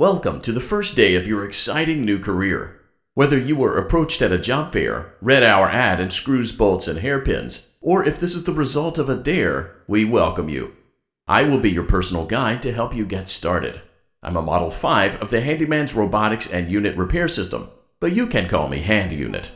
Welcome to the first day of your exciting new career. Whether you were approached at a job fair, read our ad in screws, bolts, and hairpins, or if this is the result of a dare, we welcome you. I will be your personal guide to help you get started. I'm a Model 5 of the Handyman's Robotics and Unit Repair System, but you can call me Hand Unit.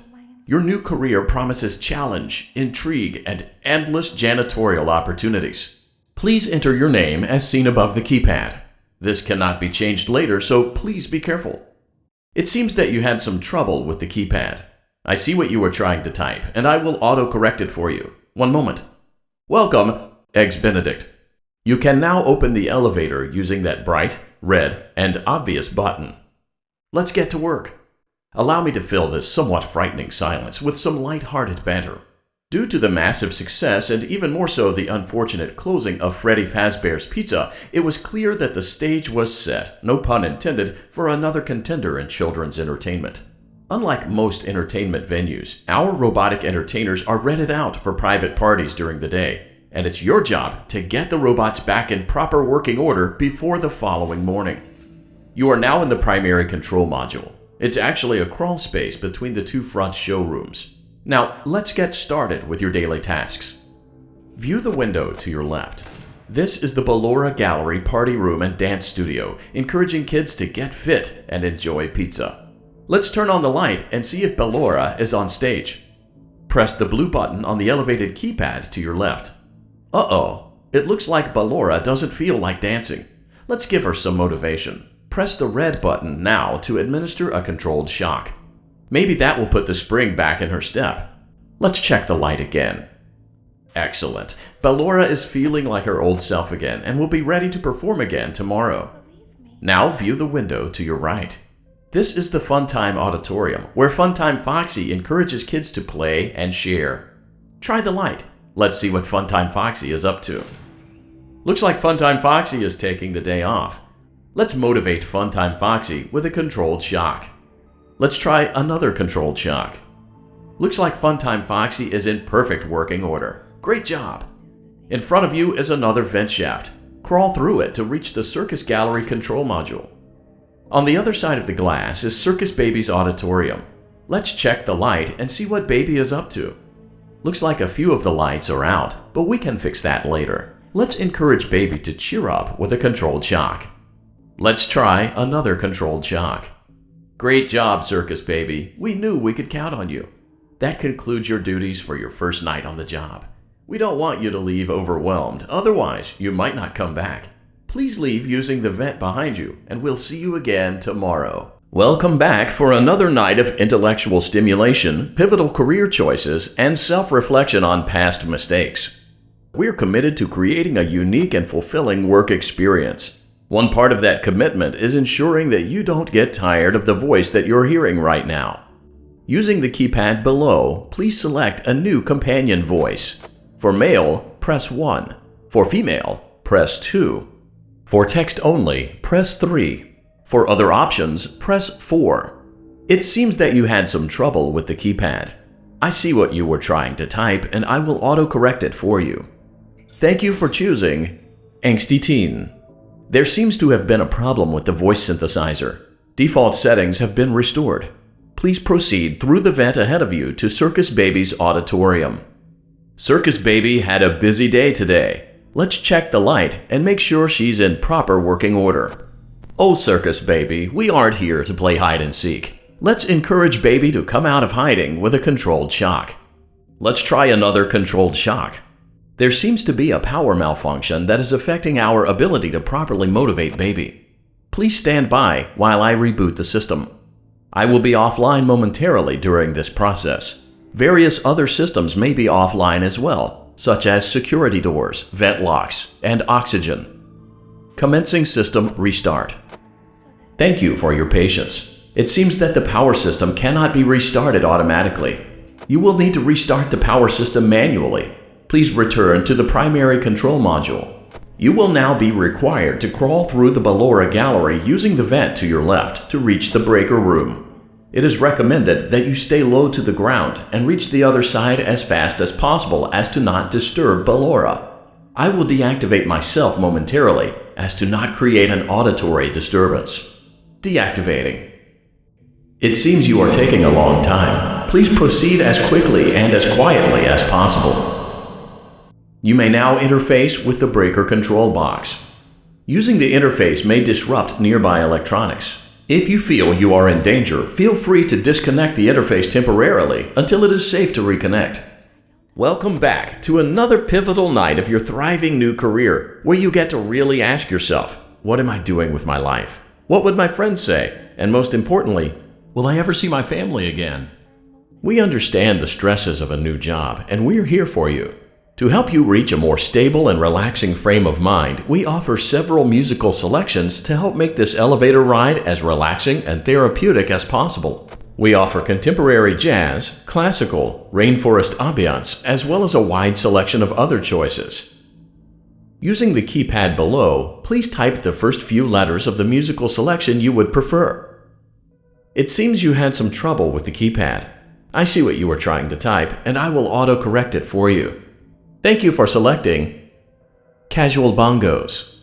Your new career promises challenge, intrigue, and endless janitorial opportunities. Please enter your name as seen above the keypad. This cannot be changed later, so please be careful. It seems that you had some trouble with the keypad. I see what you were trying to type, and I will auto-correct it for you. One moment. Welcome, Eggs Benedict. You can now open the elevator using that bright, red, and obvious button. Let's get to work. Allow me to fill this somewhat frightening silence with some light-hearted banter. Due to the massive success and even more so the unfortunate closing of Freddy Fazbear's Pizza, it was clear that the stage was set, no pun intended, for another contender in children's entertainment. Unlike most entertainment venues, our robotic entertainers are rented out for private parties during the day, and it's your job to get the robots back in proper working order before the following morning. You are now in the primary control module. It's actually a crawl space between the two front showrooms. Now, let's get started with your daily tasks. View the window to your left. This is the Ballora Gallery Party Room and Dance Studio, encouraging kids to get fit and enjoy pizza. Let's turn on the light and see if Ballora is on stage. Press the blue button on the elevated keypad to your left. Uh-oh, it looks like Ballora doesn't feel like dancing. Let's give her some motivation. Press the red button now to administer a controlled shock. Maybe that will put the spring back in her step. Let's check the light again. Excellent. Ballora is feeling like her old self again and will be ready to perform again tomorrow. Now view the window to your right. This is the Funtime Auditorium, where Funtime Foxy encourages kids to play and share. Try the light. Let's see what Funtime Foxy is up to. Looks like Funtime Foxy is taking the day off. Let's motivate Funtime Foxy with a controlled shock. Let's try another controlled shock. Looks like Funtime Foxy is in perfect working order. Great job! In front of you is another vent shaft. Crawl through it to reach the Circus Gallery control module. On the other side of the glass is Circus Baby's auditorium. Let's check the light and see what Baby is up to. Looks like a few of the lights are out, but we can fix that later. Let's encourage Baby to cheer up with a controlled shock. Let's try another controlled shock. Great job, Circus Baby. We knew we could count on you. That concludes your duties for your first night on the job. We don't want you to leave overwhelmed, otherwise you might not come back. Please leave using the vent behind you, and we'll see you again tomorrow. Welcome back for another night of intellectual stimulation, pivotal career choices, and self-reflection on past mistakes. We're committed to creating a unique and fulfilling work experience. One part of that commitment is ensuring that you don't get tired of the voice that you're hearing right now. Using the keypad below, please select a new companion voice. For male, press 1. For female, press 2. For text only, press 3. For other options, press 4. It seems that you had some trouble with the keypad. I see what you were trying to type, and I will auto-correct it for you. Thank you for choosing Angsty Teen. There seems to have been a problem with the voice synthesizer. Default settings have been restored. Please proceed through the vent ahead of you to Circus Baby's auditorium. Circus Baby had a busy day today. Let's check the light and make sure she's in proper working order. Oh, Circus Baby, we aren't here to play hide and seek. Let's encourage Baby to come out of hiding with a controlled shock. Let's try another controlled shock. There seems to be a power malfunction that is affecting our ability to properly motivate Baby. Please stand by while I reboot the system. I will be offline momentarily during this process. Various other systems may be offline as well, such as security doors, vent locks, and oxygen. Commencing system restart. Thank you for your patience. It seems that the power system cannot be restarted automatically. You will need to restart the power system manually. Please return to the primary control module. You will now be required to crawl through the Ballora Gallery using the vent to your left to reach the breaker room. It is recommended that you stay low to the ground and reach the other side as fast as possible as to not disturb Ballora. I will deactivate myself momentarily as to not create an auditory disturbance. Deactivating. It seems you are taking a long time. Please proceed as quickly and as quietly as possible. You may now interface with the breaker control box. Using the interface may disrupt nearby electronics. If you feel you are in danger, feel free to disconnect the interface temporarily until it is safe to reconnect. Welcome back to another pivotal night of your thriving new career, where you get to really ask yourself, what am I doing with my life? What would my friends say? And most importantly, will I ever see my family again? We understand the stresses of a new job, and we're here for you. To help you reach a more stable and relaxing frame of mind, we offer several musical selections to help make this elevator ride as relaxing and therapeutic as possible. We offer contemporary jazz, classical, rainforest ambiance, as well as a wide selection of other choices. Using the keypad below, please type the first few letters of the musical selection you would prefer. It seems you had some trouble with the keypad. I see what you were trying to type, and I will auto-correct it for you. Thank you for selecting Casual Bongos.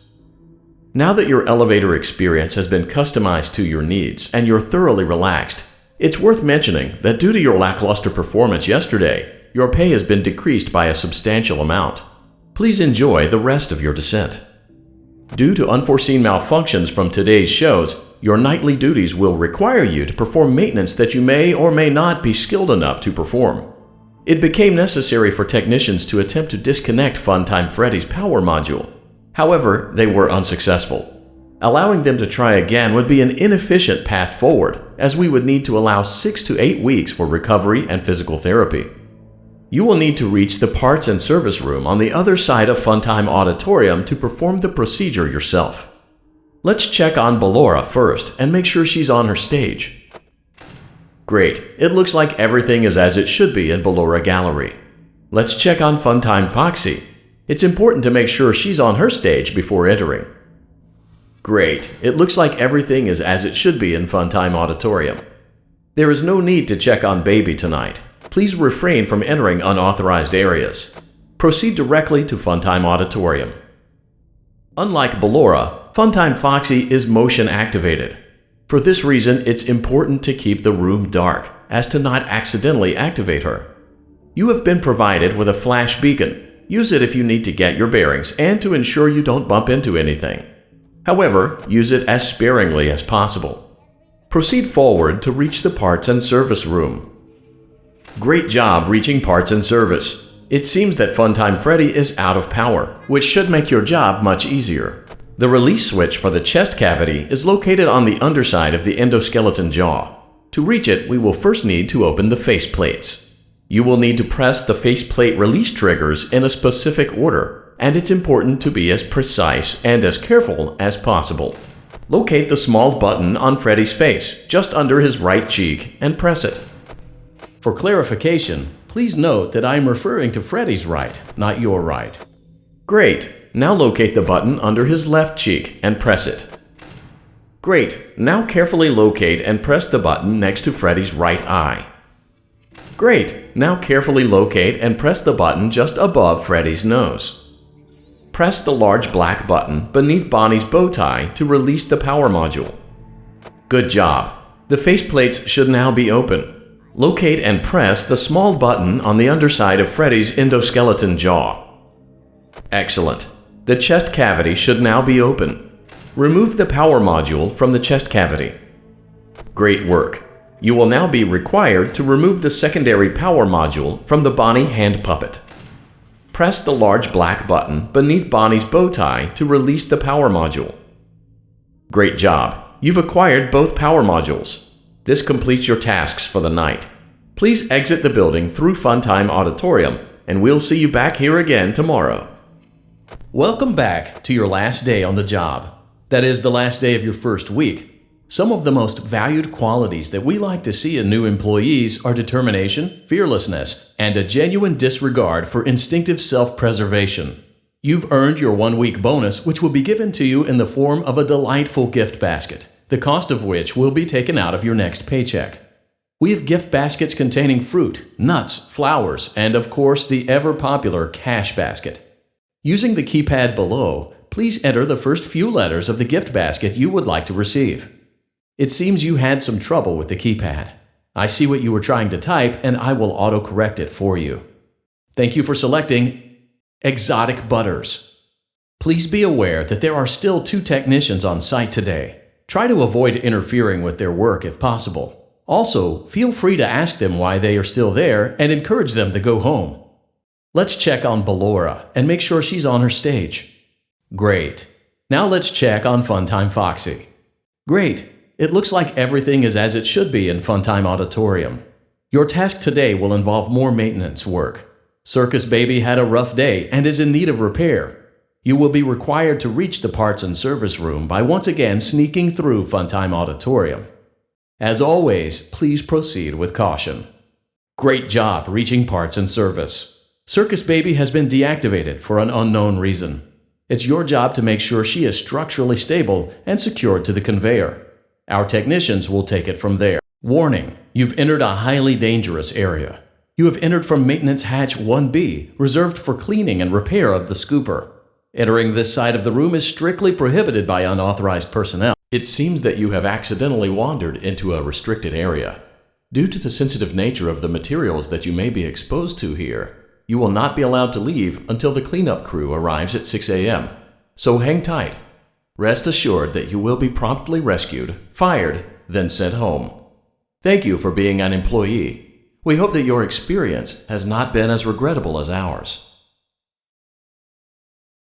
Now that your elevator experience has been customized to your needs and you're thoroughly relaxed, it's worth mentioning that due to your lackluster performance yesterday, your pay has been decreased by a substantial amount. Please enjoy the rest of your descent. Due to unforeseen malfunctions from today's shows, your nightly duties will require you to perform maintenance that you may or may not be skilled enough to perform. It became necessary for technicians to attempt to disconnect Funtime Freddy's power module. However, they were unsuccessful. Allowing them to try again would be an inefficient path forward, as we would need to allow 6 to 8 weeks for recovery and physical therapy. You will need to reach the parts and service room on the other side of Funtime Auditorium to perform the procedure yourself. Let's check on Ballora first and make sure she's on her stage. Great, it looks like everything is as it should be in Ballora Gallery. Let's check on Funtime Foxy. It's important to make sure she's on her stage before entering. Great, it looks like everything is as it should be in Funtime Auditorium. There is no need to check on Baby tonight. Please refrain from entering unauthorized areas. Proceed directly to Funtime Auditorium. Unlike Ballora, Funtime Foxy is motion activated. For this reason, it's important to keep the room dark, as to not accidentally activate her. You have been provided with a flash beacon. Use it if you need to get your bearings and to ensure you don't bump into anything. However, use it as sparingly as possible. Proceed forward to reach the parts and service room. Great job reaching parts and service. It seems that Funtime Freddy is out of power, which should make your job much easier. The release switch for the chest cavity is located on the underside of the endoskeleton jaw. To reach it, we will first need to open the face plates. You will need to press the faceplate release triggers in a specific order, and it's important to be as precise and as careful as possible. Locate the small button on Freddy's face, just under his right cheek, and press it. For clarification, please note that I am referring to Freddy's right, not your right. Great, now locate the button under his left cheek and press it. Great, now carefully locate and press the button next to Freddy's right eye. Great, now carefully locate and press the button just above Freddy's nose. Press the large black button beneath Bonnie's bow tie to release the power module. Good job. The faceplates should now be open. Locate and press the small button on the underside of Freddy's endoskeleton jaw. Excellent. The chest cavity should now be open. Remove the power module from the chest cavity. Great work. You will now be required to remove the secondary power module from the Bonnie hand puppet. Press the large black button beneath Bonnie's bow tie to release the power module. Great job. You've acquired both power modules. This completes your tasks for the night. Please exit the building through Funtime Auditorium, and we'll see you back here again tomorrow. Welcome back to your last day on the job. That is the last day of your first week. Some of the most valued qualities that we like to see in new employees are determination, fearlessness, and a genuine disregard for instinctive self-preservation. You've earned your 1-week bonus, which will be given to you in the form of a delightful gift basket, the cost of which will be taken out of your next paycheck. We have gift baskets containing fruit, nuts, flowers, and of course the ever-popular cash basket. Using the keypad below, please enter the first few letters of the gift basket you would like to receive. It seems you had some trouble with the keypad. I see what you were trying to type, and I will autocorrect it for you. Thank you for selecting Exotic Butters. Please be aware that there are still 2 technicians on site today. Try to avoid interfering with their work if possible. Also, feel free to ask them why they are still there and encourage them to go home. Let's check on Ballora and make sure she's on her stage. Great. Now let's check on Funtime Foxy. Great. It looks like everything is as it should be in Funtime Auditorium. Your task today will involve more maintenance work. Circus Baby had a rough day and is in need of repair. You will be required to reach the parts and service room by once again sneaking through Funtime Auditorium. As always, please proceed with caution. Great job reaching parts and service. Circus Baby has been deactivated for an unknown reason. It's your job to make sure she is structurally stable and secured to the conveyor. Our technicians will take it from there. Warning: you've entered a highly dangerous area. You have entered from Maintenance Hatch 1B, reserved for cleaning and repair of the scooper. Entering this side of the room is strictly prohibited by unauthorized personnel. It seems that you have accidentally wandered into a restricted area. Due to the sensitive nature of the materials that you may be exposed to here, you will not be allowed to leave until the cleanup crew arrives at 6 a.m. So hang tight. Rest assured that you will be promptly rescued, fired, then sent home. Thank you for being an employee. We hope that your experience has not been as regrettable as ours.